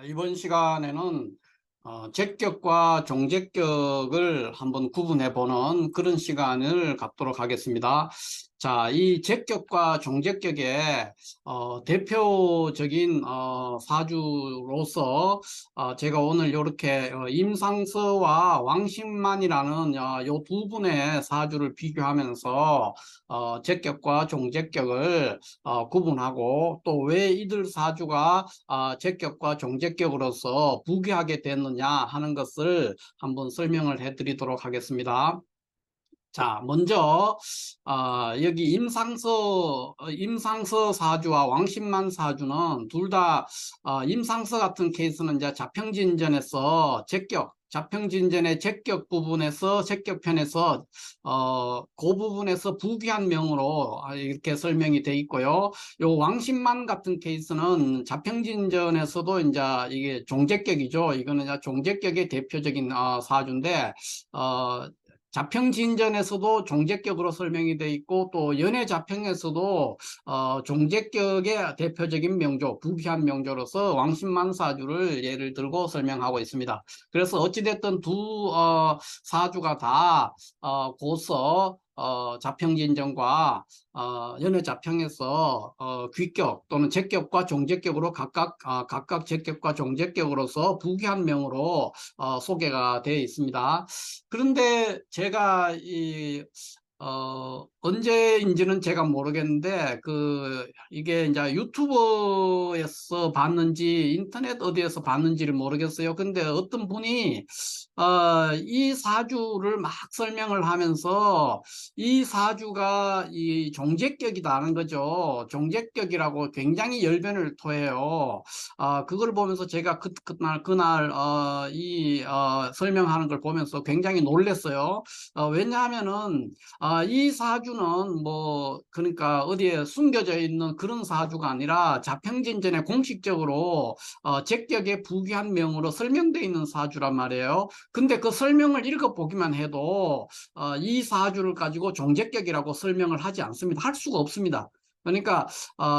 이번 시간에는 제격과 종제격을 한번 구분해 보는 그런 시간을 갖도록 하겠습니다. 자, 이 제격과 종제격의 대표적인 사주로서 제가 오늘 이렇게 임상서와 왕신만이라는 요 두 분의 사주를 비교하면서 제격과 종제격을 구분하고, 또 왜 이들 사주가 제격과 종제격으로서 부귀하게 됐느냐 하는 것을 한번 설명을 해 드리도록 하겠습니다. 자, 먼저 여기 임상서 사주와 왕신만 사주는 둘 다 임상서 같은 케이스는 이제 자평진전에서 자평진전의 제격 부분에서 제격편에서 그 부분에서 부귀한 명으로 이렇게 설명이 돼 있고요. 요 왕신만 같은 케이스는 자평진전에서도 이제 이게 종제격이죠. 이거는 이제 종제격의 대표적인 사주인데 자평진전에서도 종제격으로 설명이 돼 있고, 또 연해자평에서도 종제격의 대표적인 명조, 부귀한 명조로서 왕신만사주를 예를 들고 설명하고 있습니다. 그래서 어찌됐든 두 사주가 다 고서 자평진전과 연해자평에서 귀격 또는 제격과 종제격으로 각각 제격과 종제격으로서 부귀한 명으로 소개가 되어 있습니다. 그런데 제가 언제인지는 제가 모르겠는데, 이게 이제 유튜브에서 봤는지 인터넷 어디에서 봤는지를 모르겠어요. 근데 어떤 분이, 이 사주를 막 설명을 하면서 이 사주가 이 종제격이다는 거죠. 종제격이라고 굉장히 열변을 토해요. 그걸 보면서 제가 그날, 설명하는 걸 보면서 굉장히 놀랐어요. 왜냐하면은, 이 사주는 그러니까 어디에 숨겨져 있는 그런 사주가 아니라 자평진전에 공식적으로 제격의 부귀한 명으로 설명되어 있는 사주란 말이에요. 근데 그 설명을 읽어보기만 해도 이 사주를 가지고 종제격이라고 설명을 하지 않습니다. 할 수가 없습니다. 그러니까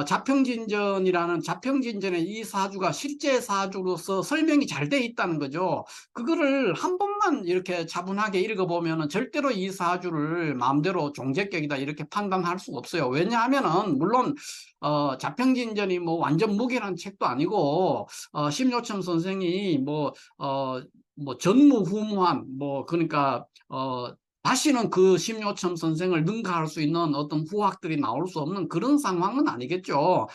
자평진전의 이 사주가 실제 사주로서 설명이 잘 돼 있다는 거죠. 그거를 한 번만 이렇게 차분하게 읽어보면은 절대로 이 사주를 마음대로 종제격이다 이렇게 판단할 수가 없어요. 왜냐하면은 물론 자평진전이 완전 무결한 책도 아니고 심요첨 선생이 전무후무한 그러니까 다시는 그 심요첨 선생을 능가할 수 있는 어떤 후학들이 나올 수 없는 그런 상황은 아니겠죠.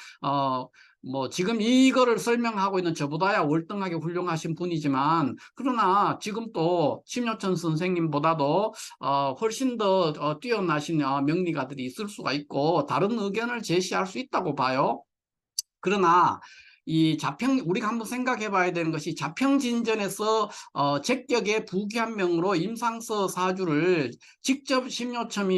지금 이거를 설명하고 있는 저보다야 월등하게 훌륭하신 분이지만, 그러나 지금 또 심요천 선생님보다도 훨씬 더 뛰어나신 명리가들이 있을 수가 있고 다른 의견을 제시할 수 있다고 봐요. 그러나 우리가 한번 생각해 봐야 되는 것이, 자평진전에서 제격의 부귀한 명으로 임상서 사주를 직접 심요첨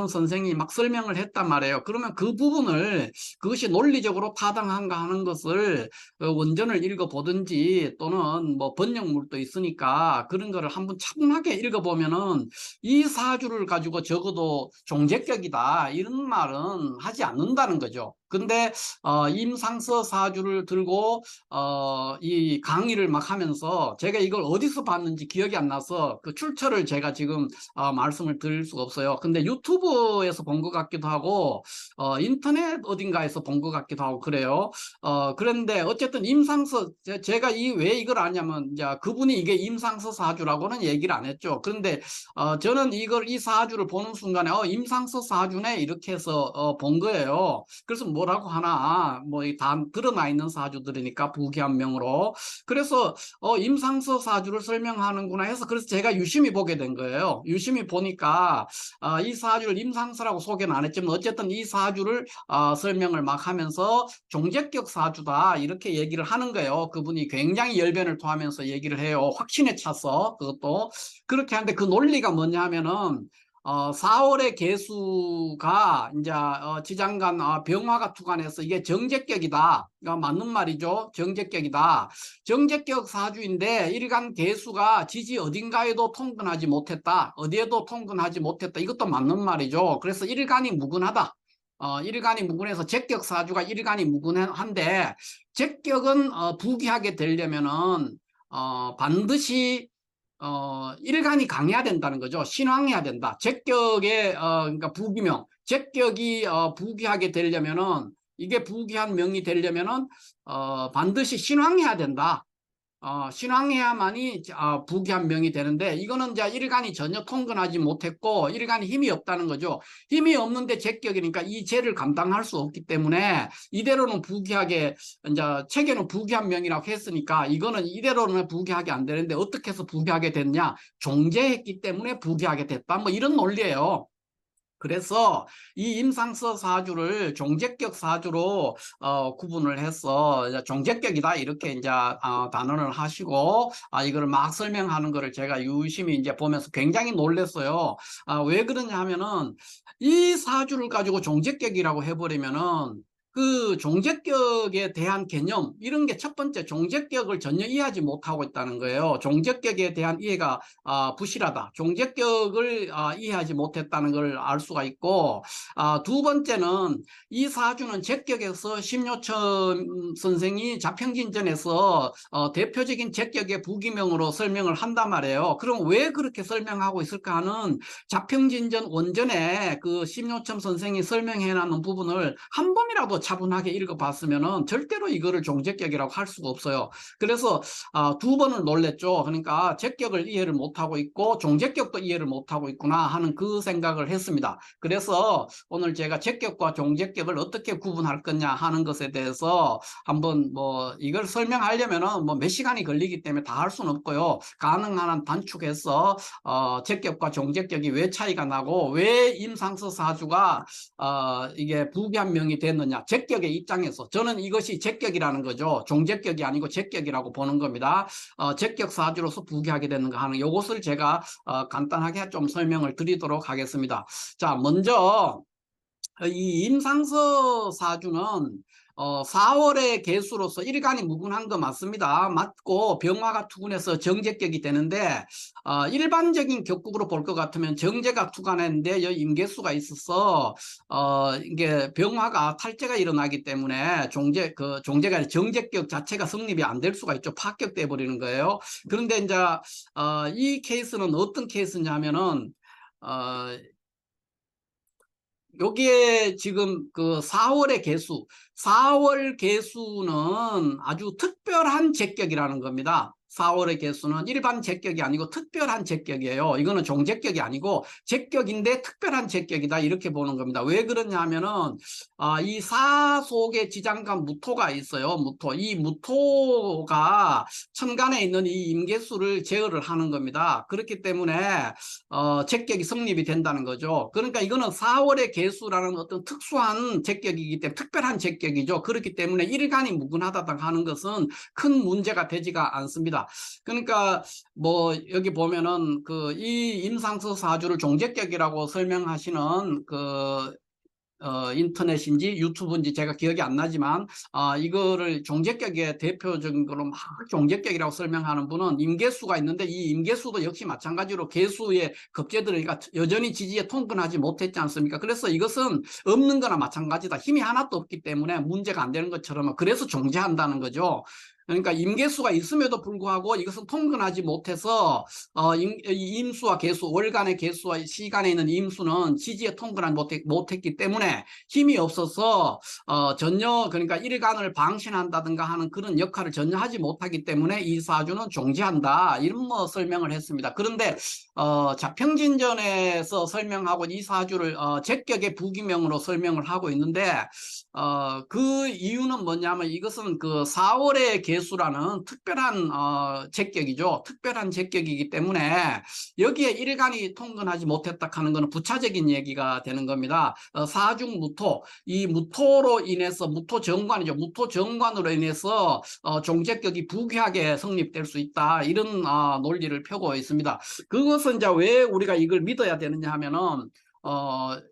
선생이 막 설명을 했단 말이에요. 그러면 그 부분을, 그것이 논리적으로 타당한가 하는 것을 원전을 읽어보든지, 또는 번역물도 있으니까 그런 거를 한번 차분하게 읽어보면은 이 사주를 가지고 적어도 종제격이다 이런 말은 하지 않는다는 거죠. 근데 임상서 사주를 들고 이 강의를 막 하면서, 제가 이걸 어디서 봤는지 기억이 안 나서 그 출처를 제가 지금 말씀을 드릴 수가 없어요. 근데 유튜브에서 본 것 같기도 하고 인터넷 어딘가에서 본 것 같기도 하고 그래요. 그런데 어쨌든 제가 왜 이걸 아냐면, 이제 그분이 이게 임상서 사주라고는 얘기를 안 했죠. 그런데 저는 이 사주를 보는 순간에 임상서 사주네 이렇게 해서 본 거예요. 그래서 뭐라고 하나, 다 드러나 있는 사주들이니까 부귀한 명으로. 그래서 임상서 사주를 설명하는구나 해서, 그래서 제가 유심히 보게 된 거예요. 유심히 보니까 이 사주를 임상서라고 소개는 안 했지만 어쨌든 이 사주를 설명을 막 하면서 종제격 사주다 이렇게 얘기를 하는 거예요. 그분이 굉장히 열변을 토하면서 얘기를 해요. 확신에 차서. 그것도 그렇게 하는데, 그 논리가 뭐냐 하면은 4월의 개수가 이제 지장간 병화가 투관해서 이게 정제격이다. 맞는 말이죠. 정제격이다. 정제격 사주인데 일간 개수가 지지 어딘가에도 통근하지 못했다. 어디에도 통근하지 못했다. 이것도 맞는 말이죠. 그래서 일간이 무근하다. 일간이 무근해서 제격 사주가 일간이 무근한데, 제격은 부귀하게 되려면은 반드시 일간이 강해야 된다는 거죠. 신왕해야 된다. 제격의 그러니까 부귀명, 제격이 부귀하게 되려면은, 이게 부귀한 명이 되려면은 반드시 신왕해야 된다. 신앙해야만이 부귀한 명이 되는데, 이거는 이제 일간이 전혀 통근하지 못했고 일간이 힘이 없다는 거죠. 힘이 없는데 제격이니까 이 죄를 감당할 수 없기 때문에 이대로는 부귀하게, 이제 책에는 부귀한 명이라고 했으니까 이거는 이대로는 부귀하게 안 되는데 어떻게 해서 부귀하게 됐냐? 종죄했기 때문에 부귀하게 됐다. 뭐 이런 논리예요. 그래서 이 임상서 사주를 종제격 사주로 구분을 해서 종제격이다 이렇게 이제 단언을 하시고, 이걸 막 설명하는 거를 제가 유심히 이제 보면서 굉장히 놀랐어요. 왜 그러냐 하면은 이 사주를 가지고 종제격이라고 해버리면은 그 종제격에 대한 개념, 이런 게 첫 번째, 종제격을 전혀 이해하지 못하고 있다는 거예요. 종제격에 대한 이해가 부실하다. 종제격을 이해하지 못했다는 걸 알 수가 있고, 두 번째는 이 사주는 제격에서 심요천 선생이 자평진전에서 대표적인 제격의 부기명으로 설명을 한단 말이에요. 그럼 왜 그렇게 설명하고 있을까 하는, 자평진전 원전에 그 심요천 선생이 설명해 놨는 부분을 한 번이라도 차분하게 읽어봤으면은 절대로 이거를 종제격이라고 할 수가 없어요. 그래서 두 번을 놀랬죠. 그러니까 제격을 이해를 못하고 있고 종제격도 이해를 못하고 있구나 하는 그 생각을 했습니다. 그래서 오늘 제가 제격과 종제격을 어떻게 구분할 거냐 하는 것에 대해서 한번 뭐 이걸 설명하려면은 뭐 몇 시간이 걸리기 때문에 다 할 수는 없고요. 가능한 한 단축해서 제격과 종제격이 왜 차이가 나고 왜 임상서 사주가 이게 부귀한명이 됐느냐. 제격의 입장에서 저는 이것이 제격이라는 거죠. 종제격이 아니고 제격이라고 보는 겁니다. 제격 사주로서 부귀하게 되는가 하는 이것을 제가 간단하게 좀 설명을 드리도록 하겠습니다. 자, 먼저 이 임상서 사주는 4월의 개수로서 일간이 무근한 거 맞습니다. 맞고 병화가 투근해서 정제격이 되는데, 일반적인 격국으로 볼 것 같으면 정제가 투간했는데 임계수가 있어서 이게 병화가 탈제가 일어나기 때문에 종제가 아니라 정제격 자체가 성립이 안 될 수가 있죠. 파격돼 버리는 거예요. 그런데 이제 이 케이스는 어떤 케이스냐면은 여기에 지금 그 4월의 개수, 4월 개수는 아주 특별한 제격이라는 겁니다. 4월의 개수는 일반 제격이 아니고 특별한 제격이에요. 이거는 종제격이 아니고 제격인데 특별한 제격이다 이렇게 보는 겁니다. 왜 그러냐 하면은 이 사 속에 지장간 무토가 있어요. 무토. 이 무토가 천간에 있는 이 임계수를 제어를 하는 겁니다. 그렇기 때문에 제격이 성립이 된다는 거죠. 그러니까 이거는 4월의 개수라는 어떤 특수한 제격이기 때문에 특별한 제격이죠. 그렇기 때문에 일간이 무근하다 하는 것은 큰 문제가 되지가 않습니다. 그러니까 뭐 여기 보면은 그 이 임상서 사주를 종제격이라고 설명하시는 그 인터넷인지 유튜브인지 제가 기억이 안 나지만 이거를 종제격의 대표적인 거로 막 종제격이라고 설명하는 분은 임계수가 있는데, 이 임계수도 역시 마찬가지로 계수에 급제들으니까 여전히 지지에 통근하지 못했지 않습니까? 그래서 이것은 없는 거나 마찬가지다. 힘이 하나도 없기 때문에 문제가 안 되는 것처럼, 그래서 종제한다는 거죠. 그러니까 임계수가 있음에도 불구하고 이것은 통근하지 못해서 임수와 개수, 월간의 개수와 시간에 있는 임수는 지지에 통근하지 못했기 때문에 힘이 없어서 전혀, 그러니까 일간을 방신한다든가 하는 그런 역할을 전혀 하지 못하기 때문에 이 사주는 종지한다, 이런 뭐 설명을 했습니다. 그런데 자평진전에서 설명하고 이 사주를 제격의 부기명으로 설명을 하고 있는데, 그 이유는 뭐냐면 이것은 그 4월의 개수라는 특별한 제격이죠. 특별한 제격이기 때문에 여기에 일간이 통근하지 못했다 하는 것은 부차적인 얘기가 되는 겁니다. 사중무토, 이 무토로 인해서, 무토정관이죠. 무토정관으로 인해서 종제격이 부귀하게 성립될 수 있다, 이런 논리를 펴고 있습니다. 그것은 이제 왜 우리가 이걸 믿어야 되느냐 하면은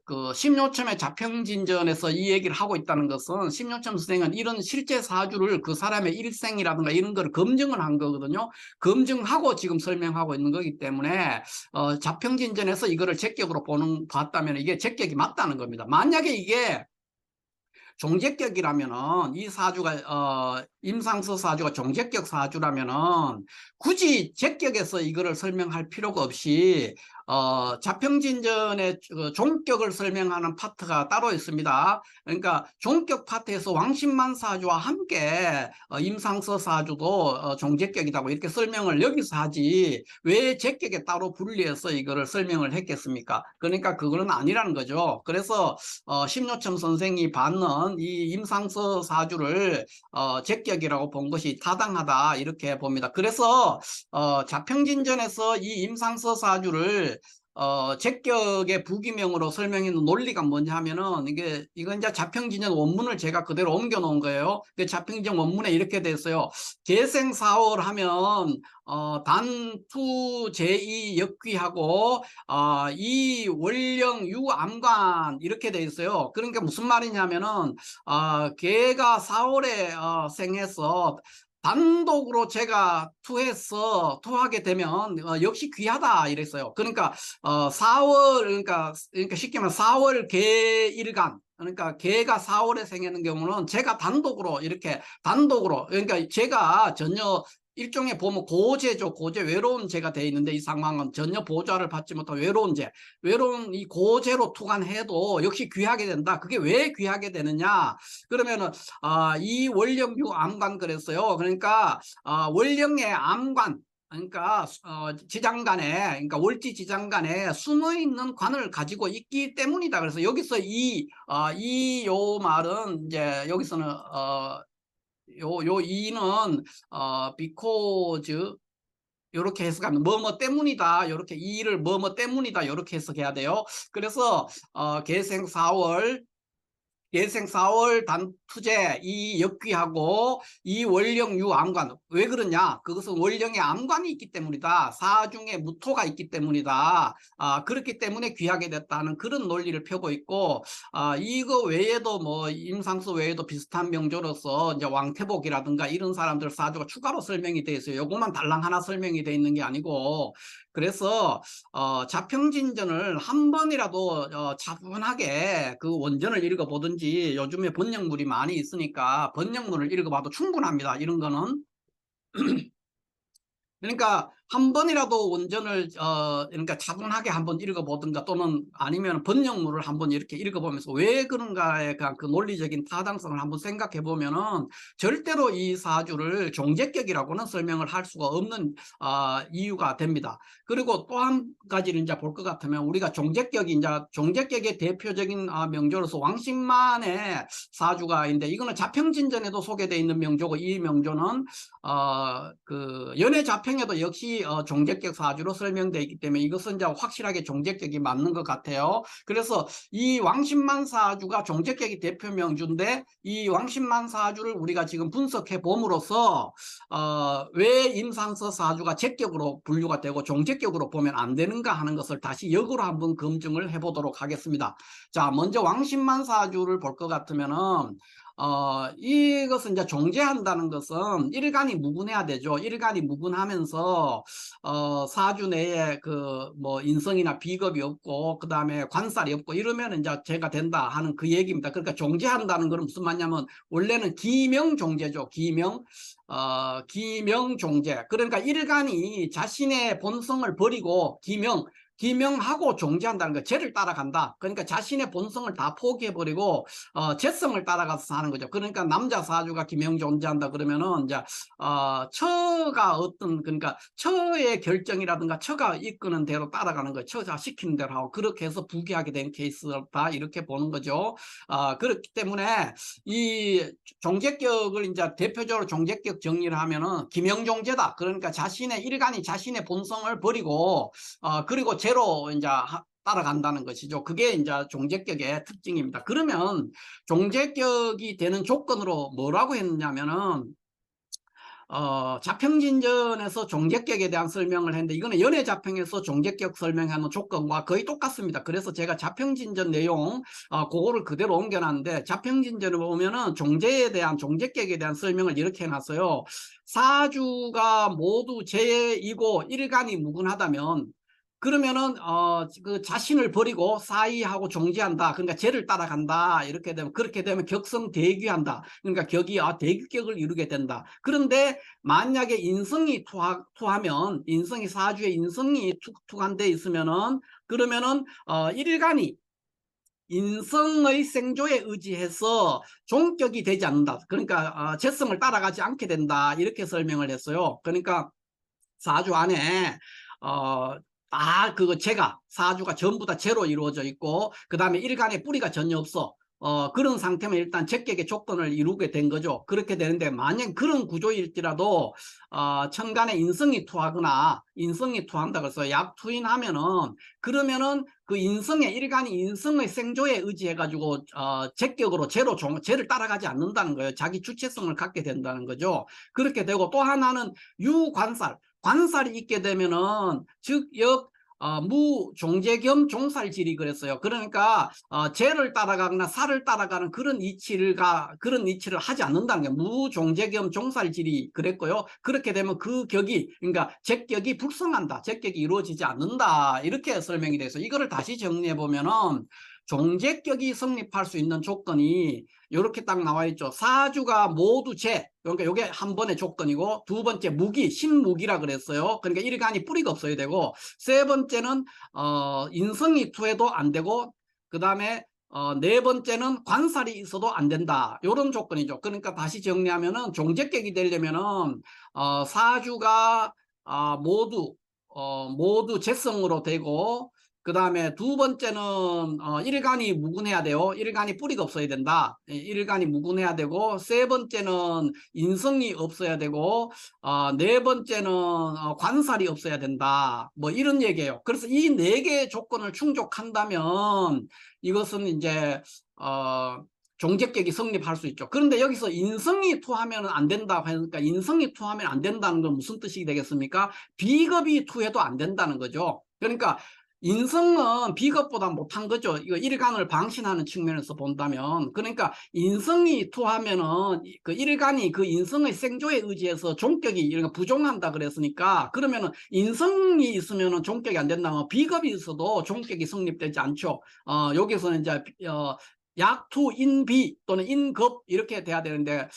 그 심요첨의 자평진전에서 이 얘기를 하고 있다는 것은, 심요첨 선생은 이런 실제 사주를 그 사람의 일생이라든가 이런 거를 검증을 한 거거든요. 검증하고 지금 설명하고 있는 거기 때문에 자평진전에서 이거를 제격으로 봤다면 이게 제격이 맞다는 겁니다. 만약에 이게 종제격이라면은 이 사주가 임상서 사주가 종제격 사주라면은 굳이 제격에서 이거를 설명할 필요가 없이 자평진전의 종격을 설명하는 파트가 따로 있습니다. 그러니까 종격 파트에서 왕신만 사주와 함께 임상서 사주도 종제격이라고 이렇게 설명을 여기서 하지 왜 제격에 따로 분리해서 이거를 설명을 했겠습니까? 그러니까 그거는 아니라는 거죠. 그래서 심요첨 선생이 받는 이 임상서 사주를 제격이라고 본 것이 타당하다 이렇게 봅니다. 그래서 자평진전에서 이 임상서 사주를 제격의 부기명으로 설명했는 논리가 뭐냐 하면은 이건 이제 자평진전 원문을 제가 그대로 옮겨 놓은 거예요. 그 자평진전 원문에 이렇게 돼 있어요. 계생사월 하면 단투 제2 역귀하고 이 월령 유암관 이렇게 돼 있어요. 그러니까 무슨 말이냐면은 걔가 4월에 생해서 단독으로 제가 투하게 되면 역시 귀하다 이랬어요. 그러니까 4월 그러니까 쉽게 말하면 4월 개일간 그러니까 개가 4월에 생기는 경우는 제가 단독으로 이렇게 단독으로 그러니까 제가 전혀 일종의 보면 고재죠. 고재 외로운 재가 돼 있는데 이 상황은 전혀 보좌를 받지 못한 외로운 재. 외로운 이 고재로 투간해도 역시 귀하게 된다. 그게 왜 귀하게 되느냐? 그러면은 이 월령유 암관 그랬어요. 그러니까 월령의 암관 그러니까 지장간에 그러니까 월지 지장간에 숨어 있는 관을 가지고 있기 때문이다. 그래서 여기서 요 말은 이제 여기서는 요 이는 because 요렇게 해석하면 뭐뭐 때문이다. 요렇게 이를 뭐뭐 때문이다. 요렇게 해석해야 돼요. 그래서 계생 4월 계생 4월 단투제 이 역귀하고 이 월령 유암관 왜 그러냐 그것은 월령의 암관이 있기 때문이다. 사중에 무토가 있기 때문이다. 그렇기 때문에 귀하게 됐다는 그런 논리를 펴고 있고 이거 외에도 뭐 임상수 외에도 비슷한 명조로서 이제 왕태복이라든가 이런 사람들 사주가 추가로 설명이 돼 있어요. 요것만 달랑 하나 설명이 돼 있는 게 아니고 그래서 자평진전을 한 번이라도 차분하게 그 원전을 읽어보든지 요즘에 번역물이 많이 있으니까 번역물을 읽어봐도 충분합니다. 이런 거는 그러니까 한 번이라도 원전을 그러니까 차분하게 한번 읽어보든가 또는 아니면 번역물을 한번 이렇게 읽어보면서 왜 그런가에 대한 그 논리적인 타당성을 한번 생각해 보면은 절대로 이 사주를 종제격이라고는 설명을 할 수가 없는 이유가 됩니다. 그리고 또 한 가지를 이제 볼 것 같으면 우리가 종제격이 이제 종제격의 대표적인 명조로서 왕신만의 사주가 있는데 이거는 자평진전에도 소개되어 있는 명조고 이 명조는 그 연애자평에도 역시 종제격 사주로 설명되어 있기 때문에 이것은 이제 확실하게 종제격이 맞는 것 같아요. 그래서 이 왕신만 사주가 종제격이 대표 명주인데 이 왕신만 사주를 우리가 지금 분석해 봄으로써 왜 임상서 사주가 제격으로 분류가 되고 종제격으로 보면 안 되는가 하는 것을 다시 역으로 한번 검증을 해보도록 하겠습니다. 자, 먼저 왕신만 사주를 볼 것 같으면은 이것은 이제 종제한다는 것은 일간이 무근해야 되죠. 일간이 무근하면서 사주 내에 그 뭐 인성이나 비겁이 없고 그 다음에 관살이 없고 이러면 이제 제가 된다 하는 그 얘기입니다. 그러니까 종제한다는 것은 무슨 말이냐면 원래는 기명 종제죠. 기명 종제. 그러니까 일간이 자신의 본성을 버리고 기명하고 종제한다는 거, 죄를 따라간다. 그러니까 자신의 본성을 다 포기해버리고 죄성을 따라가서 사는 거죠. 그러니까 남자 사주가 기명 존재한다 그러면은 이제 처가 그러니까 처의 결정이라든가 처가 이끄는 대로 따라가는 거예요. 처가 시키는 대로 하고 그렇게 해서 부귀하게 된 케이스다 이렇게 보는 거죠. 그렇기 때문에 이 종제격을 이제 대표적으로 종제격 정리를 하면은 기명종제다. 그러니까 일간이 자신의 본성을 버리고 그리고 제로 이제 따라간다는 것이죠. 그게 이제 종제격의 특징입니다. 그러면 종제격이 되는 조건으로 뭐라고 했냐면은 자평진전에서 종제격에 대한 설명을 했는데 이거는 연애자평에서 종제격 설명하는 조건과 거의 똑같습니다. 그래서 제가 자평진전 내용 그거를 그대로 옮겨놨는데 자평진전을 보면은 종제격에 대한 설명을 이렇게 해놨어요. 사주가 모두 재이고 일간이 무근하다면 그러면은 그 자신을 버리고 사이하고 종지한다. 그러니까 재를 따라간다. 이렇게 되면 그렇게 되면 격성대귀한다. 그러니까 격이 대규격을 이루게 된다. 그런데 만약에 인성이 투하면 인성이 사주에 인성이 투간돼 있으면은 그러면은 일간이 인성의 생조에 의지해서 종격이 되지 않는다. 그러니까 재성을 따라가지 않게 된다. 이렇게 설명을 했어요. 그러니까 사주 안에 다 그거 재가 사주가 전부 다 재로 이루어져 있고 그 다음에 일간에 뿌리가 전혀 없어. 그런 상태면 일단 적격의 조건을 이루게 된 거죠. 그렇게 되는데 만약 그런 구조일지라도 천간에 인성이 투하거나 인성이 투한다 그래서 약투인하면은 그러면은 그 인성의 일간이 인성의 생조에 의지해 가지고 적격으로 재를 따라가지 않는다는 거예요. 자기 주체성을 갖게 된다는 거죠. 그렇게 되고 또 하나는 유관살 관살이 있게 되면은 즉역 무종재 겸 종살질이 그랬어요. 그러니까 재를 따라가거나 살을 따라가는 그런 이치를 하지 않는다는 게 무종재 겸 종살질이 그랬고요. 그렇게 되면 그 격이 그러니까 제격이 불성한다. 제격이 이루어지지 않는다. 이렇게 설명이 돼서 이거를 다시 정리해 보면은 종제격이 성립할 수 있는 조건이 이렇게 딱 나와 있죠. 사주가 모두 재, 그러니까 이게 한 번의 조건이고 두 번째 무기, 신무기라 그랬어요. 그러니까 일간이 뿌리가 없어야 되고 세 번째는 인성이 투해도 안 되고 그 다음에 네 번째는 관살이 있어도 안 된다. 이런 조건이죠. 그러니까 다시 정리하면은 종제격이 되려면은 사주가 모두 재성으로 되고 그 다음에 두 번째는 일간이 무근해야 돼요. 일간이 뿌리가 없어야 된다. 일간이 무근해야 되고 세 번째는 인성이 없어야 되고 네 번째는 관살이 없어야 된다. 뭐 이런 얘기예요. 그래서 이 네 개의 조건을 충족한다면 이것은 이제 종제격이 성립할 수 있죠. 그런데 여기서 인성이 투하면 안 된다 하니까 인성이 투하면 안 된다는 건 무슨 뜻이 되겠습니까? 비겁이 투해도 안 된다는 거죠. 그러니까 인성은 비겁보다 못한 거죠. 이거 일간을 방신하는 측면에서 본다면. 그러니까 인성이 투하면은 그 일간이 그 인성의 생조에 의지해서 종격이 이런 부종한다 그랬으니까 그러면은 인성이 있으면은 종격이 안 된다면 비겁이 있어도 종격이 성립되지 않죠. 여기서는 이제 약투 인비 또는 인급 이렇게 돼야 되는데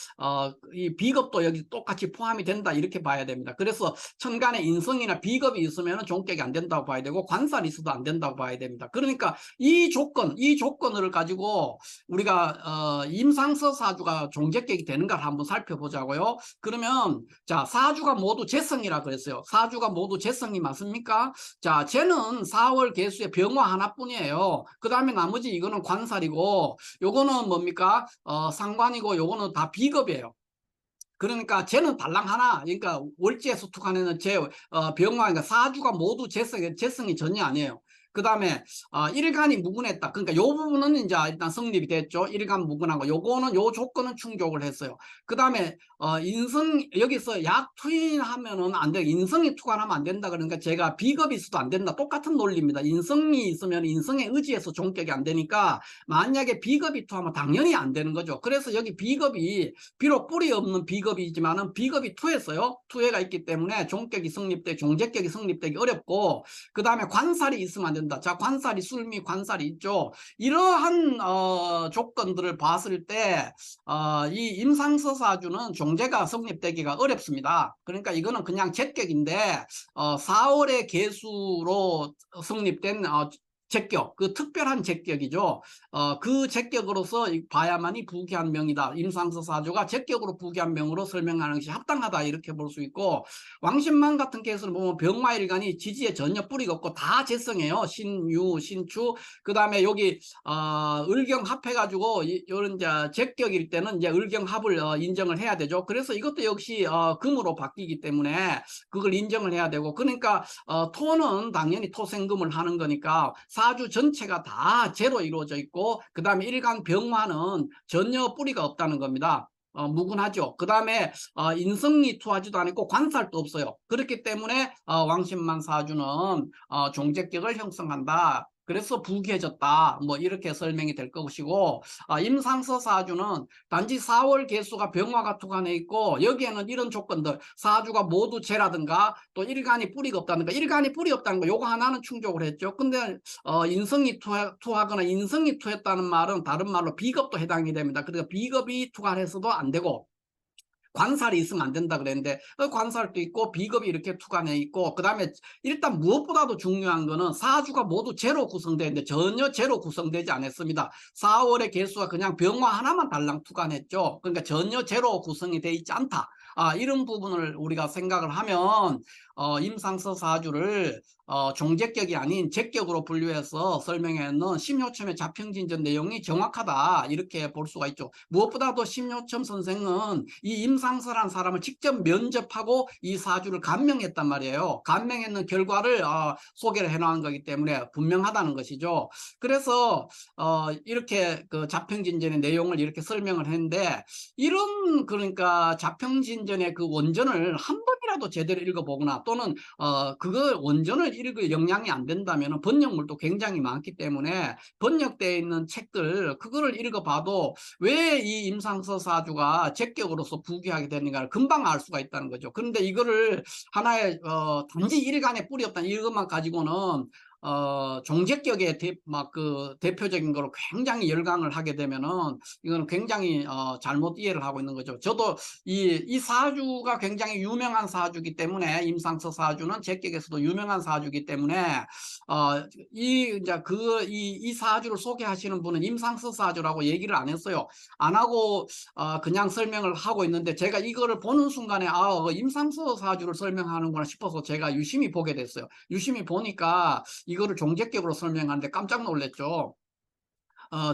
이 비겁도 여기 똑같이 포함이 된다 이렇게 봐야 됩니다. 그래서 천간에 인성이나 비겁이 있으면 종격이 안 된다고 봐야 되고 관살이 있어도 안 된다고 봐야 됩니다. 그러니까 이 조건을 가지고 우리가 임상서 사주가 종제격이 되는가를 한번 살펴보자고요. 그러면 자 사주가 모두 재성이라 그랬어요. 사주가 모두 재성이 맞습니까? 자 쟤는 4월 개수의 병화 하나뿐이에요. 그 다음에 나머지 이거는 관살이고 요거는 뭡니까? 상관이고 요거는 다 비겁이에요. 그러니까 쟤는 달랑 하나, 그러니까 월지에 수특하는 쟤 병화, 그러니까 사주가 모두 재성이 전혀 아니에요. 그 다음에 일간이 무근했다. 그러니까 요 부분은 이제 일단 성립이 됐죠. 일간 무근하고 요거는 요 조건은 충족을 했어요. 그 다음에 인성 여기서 약투인하면은 안 돼. 인성이 투관하면 안 된다. 그러니까 제가 비겁이 있어도 안 된다. 똑같은 논리입니다. 인성이 있으면 인성에 의지해서 종격이 안 되니까 만약에 비겁이 투하면 당연히 안 되는 거죠. 그래서 여기 비겁이 비록 뿌리 없는 비겁이지만은 비겁이 투했어요. 투해가 있기 때문에 종제격이 성립되기 어렵고 그 다음에 관살이 있으면 안 된다. 자, 관살이 술미 관살이 있죠. 이러한 조건들을 봤을 때 이 임상서 사주는 종제가 성립되기가 어렵습니다. 그러니까 이거는 그냥 제격인데 4월의 개수로 성립된 제격, 그 특별한 제격이죠. 그 제격으로서 봐야만이 부귀한 명이다. 임상서 사주가 제격으로 부귀한 명으로 설명하는 것이 합당하다 이렇게 볼 수 있고 왕신만 같은 케이스를 보면 병마일간이 지지에 전혀 뿌리가 없고 다 재성이에요. 신유, 신추, 그 다음에 여기 을경 합해가지고 이런 이제 제격일 때는 이제 을경합을 인정을 해야 되죠. 그래서 이것도 역시 금으로 바뀌기 때문에 그걸 인정을 해야 되고 그러니까 토는 당연히 토생금을 하는 거니까 사주 전체가 다 재로 이루어져 있고 그 다음에 일간 병화는 전혀 뿌리가 없다는 겁니다. 무근하죠. 그 다음에 인성이 투하지도 않고 관살도 없어요. 그렇기 때문에 왕신만 사주는 종제격을 형성한다. 그래서 부귀해졌다. 뭐 이렇게 설명이 될 것이고, 임상서 사주는 단지 4월 개수가 병화가 투관해 있고 여기에는 이런 조건들, 사주가 모두 재라든가 또 일간이 뿌리가 없다든가, 일간이 뿌리 없다는 거 요거 하나는 충족을 했죠. 근데 인성이 투하거나 인성이 투했다는 말은 다른 말로 비겁도 해당이 됩니다. 그러니까 비겁이 투관해서도 안 되고, 관살이 있으면 안 된다 그랬는데 관살도 있고 비겁이 이렇게 투관해 있고, 그 다음에 일단 무엇보다도 중요한 거는 사주가 모두 제로 구성되는데 전혀 제로 구성되지 않았습니다. 4월의 개수가 그냥 병화 하나만 달랑 투관했죠. 그러니까 전혀 제로 구성이 돼 있지 않다. 이런 부분을 우리가 생각을 하면 임상서 사주를 종제격이 아닌 제격으로 분류해서 설명했는 심요첨의 자평진전 내용이 정확하다, 이렇게 볼 수가 있죠. 무엇보다도 심요첨 선생은 이 임상서라는 사람을 직접 면접하고 이 사주를 감명했단 말이에요. 감명했는 결과를 소개를 해놓은 거기 때문에 분명하다는 것이죠. 그래서 이렇게 그 자평진전의 내용을 이렇게 설명을 했는데, 이런 그러니까 자평진전의 그 원전을 한 번이라도 제대로 읽어보거나, 또는 그거 원전을 읽을 역량이 안 된다면 번역물도 굉장히 많기 때문에 번역되어 있는 책들 그거를 읽어봐도 왜 이 임상서 사주가 제격으로서 부귀하게 되는가를 금방 알 수가 있다는 거죠. 그런데 이거를 하나의 단지 일간에 뿌리 없다는 이것만 가지고는 종제격의 그 대표적인 걸 굉장히 열강을 하게 되면은 이거는 굉장히 잘못 이해를 하고 있는 거죠. 저도 이 사주가 굉장히 유명한 사주기 때문에, 임상서 사주는 제격에서도 유명한 사주기 때문에 이 사주를 소개하시는 분은 임상서 사주라고 얘기를 안 했어요. 안 하고 그냥 설명을 하고 있는데, 제가 이거를 보는 순간에 임상서 사주를 설명하는구나 싶어서 제가 유심히 보게 됐어요. 유심히 보니까 이거를 종제격으로 설명하는데 깜짝 놀랐죠.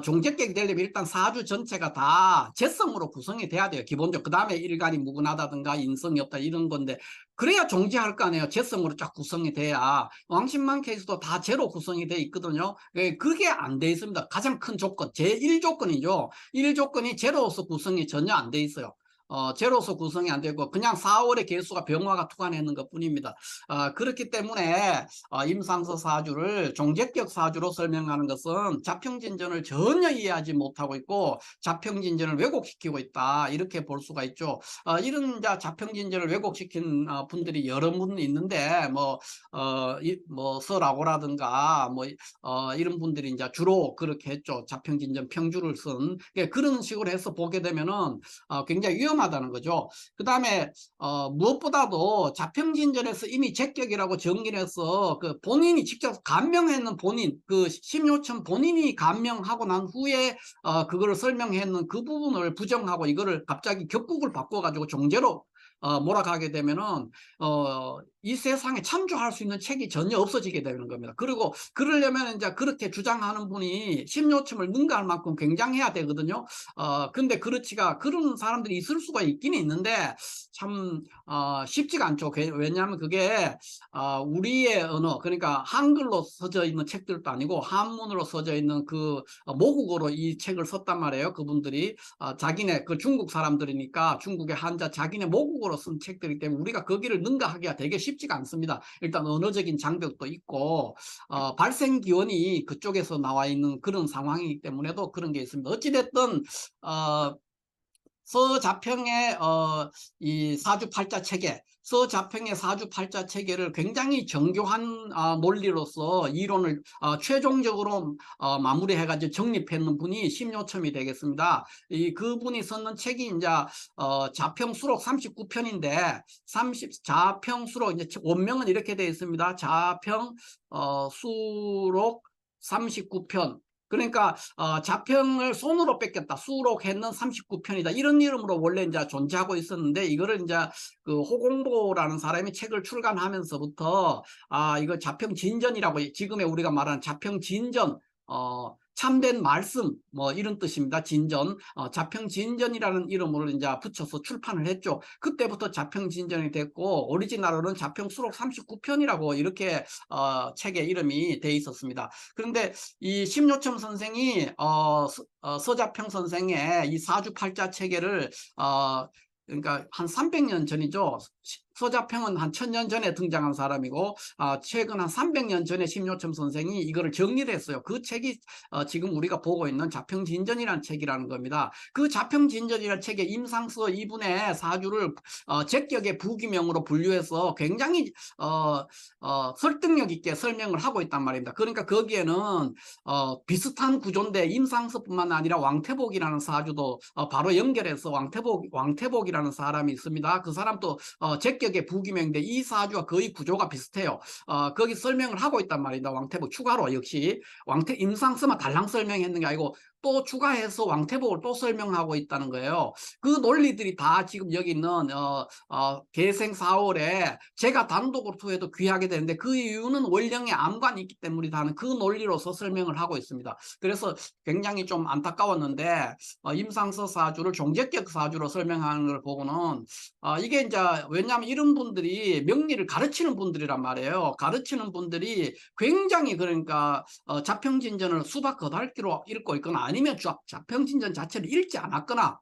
종제격이 되려면 일단 사주 전체가 다 재성으로 구성이 돼야 돼요, 기본적으로. 그 다음에 일간이 무근하다든가 인성이 없다 이런 건데, 그래야 종지할 거 아니에요. 재성으로 쫙 구성이 돼야. 왕신만 케이스도 다 제로 구성이 돼 있거든요. 그게 안 돼 있습니다. 가장 큰 조건, 제1조건이죠. 1조건이 제로로서 구성이 전혀 안 돼 있어요. 제로서 구성이 안 되고 그냥 4월의 개수가 병화가 투관했는 것 뿐입니다. 그렇기 때문에 임상서 사주를 종제격 사주로 설명하는 것은 자평진전을 전혀 이해하지 못하고 있고 자평진전을 왜곡시키고 있다, 이렇게 볼 수가 있죠. 이런 자평진전을 왜곡시킨 분들이 여러 분 있는데, 뭐 서라고라든가 이런 분들이 이제 주로 그렇게 했죠. 자평진전 평주를 쓴, 그런 식으로 해서 보게 되면은 굉장히 위험하다는 거죠. 그 다음에 무엇보다도 자평진전에서 이미 제격이라고 정리를 해서 그 본인이 직접 감명했는 본인, 그 심요천 본인이 감명하고 난 후에 그거를 설명했는 그 부분을 부정하고 이거를 갑자기 격국을 바꿔가지고 종제로 몰아가게 되면은 이 세상에 참조할 수 있는 책이 전혀 없어지게 되는 겁니다. 그리고 그러려면 이제 그렇게 주장하는 분이 심요점을 능가할 만큼 굉장해야 되거든요. 근데 그런 사람들이 있을 수가 있긴 있는데 참 쉽지가 않죠. 왜냐하면 그게 우리의 언어, 그러니까 한글로 써져 있는 책들도 아니고 한문으로 써져 있는 그 모국어로 이 책을 썼단 말이에요. 그분들이 자기네 그 중국 사람들이니까 중국의 한자 자기네 모국어로 쓴 책들이기 때문에 우리가 거기를 능가하기가 되게 쉽지가 않습니다. 일단 언어적인 장벽도 있고 발생 기원이 그쪽에서 나와 있는 그런 상황이기 때문에도 그런 게 있습니다. 어찌됐든 서자평의 이 사주팔자 체계, 서자평의 사주팔자 체계를 굉장히 정교한 논리로서 이론을 최종적으로 마무리해가지고 정립했는 분이 심요첨이 되겠습니다. 그분이 썼는 책이 이제 자평수록 39편인데 자평수록 이제 원명은 이렇게 되어 있습니다. 자평 수록 39편. 그러니까 자평을 손으로 뺏겼다, 수록했는 39편이다, 이런 이름으로 원래 이제 존재하고 있었는데, 이거를 이제 그 호공보라는 사람이 책을 출간하면서부터 이거 자평진전이라고, 지금의 우리가 말하는 자평진전, 참된 말씀 뭐 이런 뜻입니다. 진전, 자평진전이라는 이름으로 이제 붙여서 출판을 했죠. 그때부터 자평진전이 됐고 오리지널로는 자평수록 39편이라고 이렇게 책의 이름이 돼 있었습니다. 그런데 이 심요첨 선생이 서자평 선생의 이 사주팔자 체계를 그러니까 한 300년 전이죠. 서자평은 한 1000년 전에 등장한 사람이고 최근 한 300년 전에 심요첨 선생이 이거를 정리를 했어요. 그 책이 지금 우리가 보고 있는 자평진전이라는 책이라는 겁니다. 그 자평진전이라는 책에 임상서 2분의 사주를 제격의 부기명으로 분류해서 굉장히 설득력 있게 설명을 하고 있단 말입니다. 그러니까 거기에는 비슷한 구조인데 임상서뿐만 아니라 왕태복이라는 사주도 바로 연결해서 왕태복이라는 사람이 있습니다. 그 사람도 제격의 부기명인데 이 사주와 거의 구조가 비슷해요. 거기 설명을 하고 있단 말입니다. 왕태복 추가로 역시 임상서만 달랑 설명했는 게 아니고 또 추가해서 왕태복을 또 설명하고 있다는 거예요. 그 논리들이 다 지금 여기 있는 계생 4월에 제가 단독으로 투해도 귀하게 되는데 그 이유는 원령에 암관이 있기 때문이다 하는 그 논리로서 설명을 하고 있습니다. 그래서 굉장히 좀 안타까웠는데 임상서 사주를 종제격 사주로 설명하는 걸 보고는 이게 이제 왜냐하면 이런 분들이 명리를 가르치는 분들이란 말이에요. 가르치는 분들이 굉장히 그러니까 자평진전을 수박 거달기로 읽고 있거나 아니면 자평진전 자체를 읽지 않았거나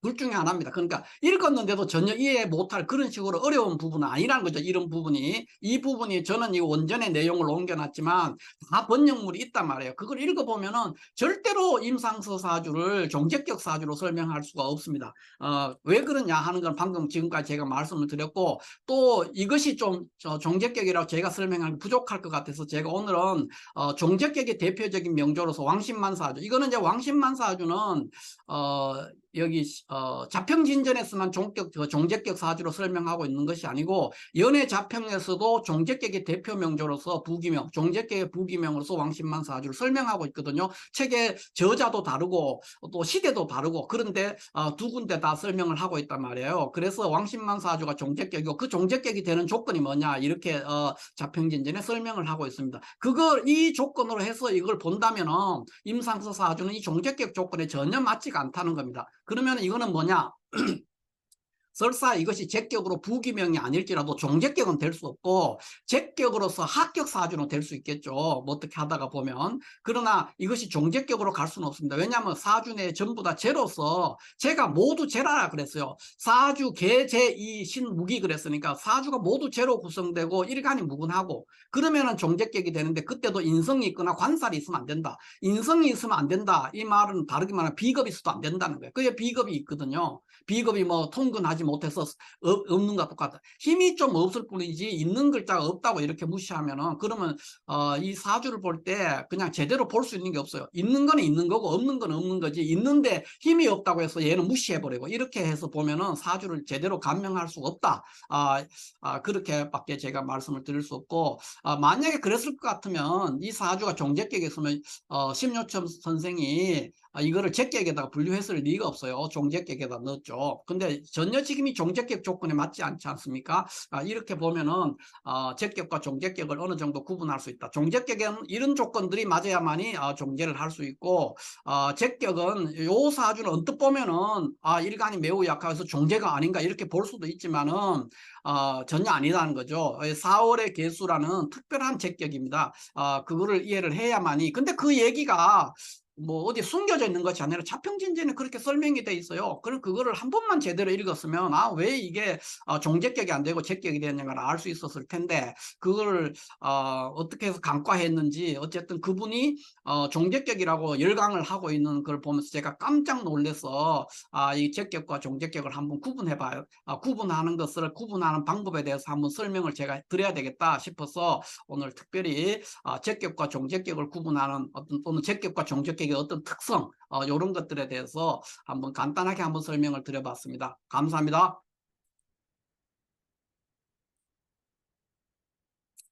둘 중에 하나입니다. 그러니까 읽었는데도 전혀 이해 못할 그런 식으로 어려운 부분은 아니라는 거죠. 이런 부분이. 이 부분이 저는 이 원전의 내용을 옮겨놨지만 다 번역물이 있단 말이에요. 그걸 읽어보면은 절대로 임상서 사주를 종제격 사주로 설명할 수가 없습니다. 왜 그러냐 하는 건 방금 지금까지 제가 말씀을 드렸고 또 이것이 좀 종제격이라고 제가 설명하기 부족할 것 같아서 제가 오늘은 종제격의 대표적인 명조로서 왕신만사주 이거는 이제 왕신만사주는 여기 자평진전에서만 종제격 사주로 설명하고 있는 것이 아니고 연애자평에서도 종제격의 대표 명조로서 부기명, 종제격의 부기명으로서 왕신만 사주를 설명하고 있거든요. 책의 저자도 다르고 또 시대도 다르고 그런데 두 군데 다 설명을 하고 있단 말이에요. 그래서 왕신만 사주가 종제격이고 그 종제격이 되는 조건이 뭐냐 이렇게 자평진전에 설명을 하고 있습니다. 이 조건으로 해서 이걸 본다면은 임상서 사주는 이 종제격 조건에 전혀 맞지가 않다는 겁니다. 그러면 이거는 뭐냐? 설사 이것이 제격으로 부기명이 아닐지라도 종제격은 될 수 없고 제격으로서 합격 사주는 될 수 있겠죠. 뭐 어떻게 하다가 보면. 그러나 이것이 종제격으로 갈 수는 없습니다. 왜냐하면 사주 내 전부 다 제로서 제가 모두 제라라 그랬어요. 사주 개제이 신무기 그랬으니까 사주가 모두 제로 구성되고 일간이 무근하고 그러면은 종제격이 되는데 그때도 인성이 있거나 관살이 있으면 안 된다. 인성이 있으면 안 된다. 이 말은 다르게 말하면 비겁이 있어도 안 된다는 거예요. 그게 비겁이 있거든요. 비겁이 뭐 통근하지 못해서 없는 것과 똑같다. 힘이 좀 없을 뿐이지 있는 글자가 없다고 이렇게 무시하면은 그러면 이 사주를 볼 때 그냥 제대로 볼 수 있는 게 없어요. 있는 거는 있는 거고 없는 건 없는 거지. 있는데 힘이 없다고 해서 얘는 무시해버리고 이렇게 해서 보면은 사주를 제대로 감명할 수가 없다. 그렇게밖에 제가 말씀을 드릴 수 없고 만약에 그랬을 것 같으면 이 사주가 종제격에 있으면 심요첨 선생이 이거를 제격에다가 분류했을 리가 없어요. 종제격에다 넣었죠. 근데 전혀 지금 이 종제격 조건에 맞지 않지 않습니까? 이렇게 보면은 제격과 종제격을 어느 정도 구분할 수 있다. 종제격에는 이런 조건들이 맞아야만이 종제를 할 수 있고 제격은 요 사주는 언뜻 보면은 일간이 매우 약해서 종제가 아닌가 이렇게 볼 수도 있지만은 전혀 아니라는 거죠. 4월의 개수라는 특별한 제격입니다. 그거를 이해를 해야만이. 근데 그 얘기가 뭐 어디 숨겨져 있는 것이 아니라 자평진전에 그렇게 설명이 돼 있어요. 그럼 그거를 한 번만 제대로 읽었으면 왜 이게 종제격이 안 되고 제격이 되는가를 알 수 있었을 텐데 그걸 어떻게 해서 간과했는지 어쨌든 그분이 종제격이라고 열강을 하고 있는 걸 보면서 제가 깜짝 놀라서 이 제격과 종제격을 한번 구분해봐요. 구분하는 것을 구분하는 방법에 대해서 한번 설명을 제가 드려야 되겠다 싶어서 오늘 특별히 제격과 종제격을 구분하는 또는 제격과 종제격의 어떤 특성 이런 것들에 대해서 한번 간단하게 한번 설명을 드려봤습니다. 감사합니다.